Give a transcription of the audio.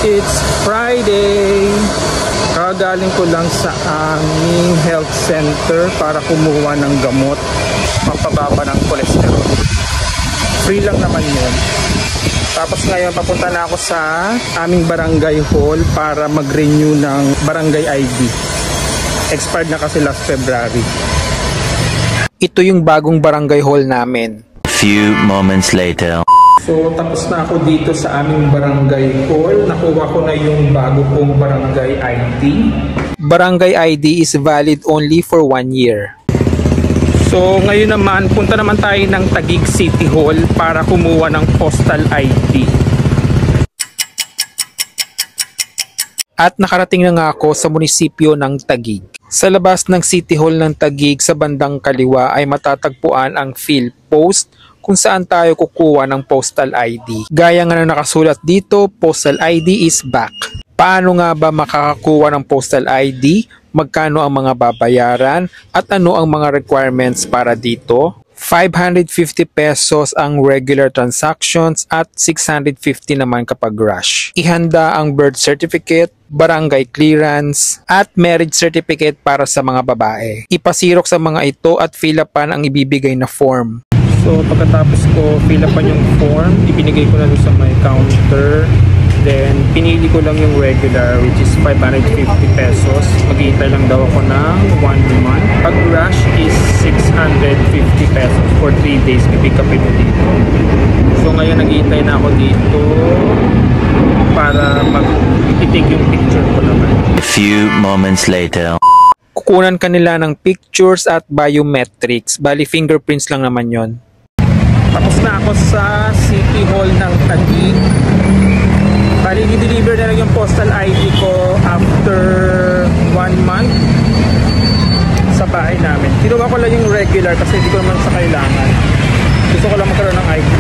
It's Friday. Kagaling ko lang sa aming health center para kumuha ng gamot pampababa ng cholesterol. Free lang naman yun. Tapos ngayon papunta na ako sa aming barangay hall para mag-renew ng barangay ID. Expired na kasi last February. Ito yung bagong barangay hall namin. Few moments later. So tapos na ako dito sa aming barangay hall. Nakuha ko na yung bago kong barangay ID. Barangay ID is valid only for 1 year. So ngayon naman, punta naman tayo ng Taguig City Hall para kumuha ng postal ID. At nakarating na nga ako sa munisipyo ng Taguig. Sa labas ng City Hall ng Taguig sa bandang kaliwa ay matatagpuan ang PhilPost kung saan tayo kukuha ng postal ID. Gaya nga na nakasulat dito, postal ID is back. Paano nga ba makakakuha ng postal ID? Magkano ang mga babayaran? At ano ang mga requirements para dito? 550 pesos ang regular transactions at 650 naman kapag rush. Ihanda ang birth certificate, barangay clearance, at marriage certificate para sa mga babae. Ipasirok sa mga ito at fill upan ang ibibigay na form. So pagkatapos ko fill upan yung form, ibinigay ko na doon sa my counter. Then pinili ko lang yung regular which is 550 pesos. Maghihintay lang daw ako ng 1 month. Pag rush is 650 pesos for 3 days. Pipick upin mo dito. So ngayon naghihintay na ako dito para mag-itik yung picture ko naman. A few moments later. Kukunan kanila ng pictures at biometrics. Bali fingerprints lang naman yon. Tapos na ako sa City Hall ng Taguig. Bali, i-deliver na lang yung postal ID ko after 1 month sa bahay namin. Kinuha ko lang yung regular kasi hindi ko naman sa kailangan. Gusto ko lang magkaroon ng ID.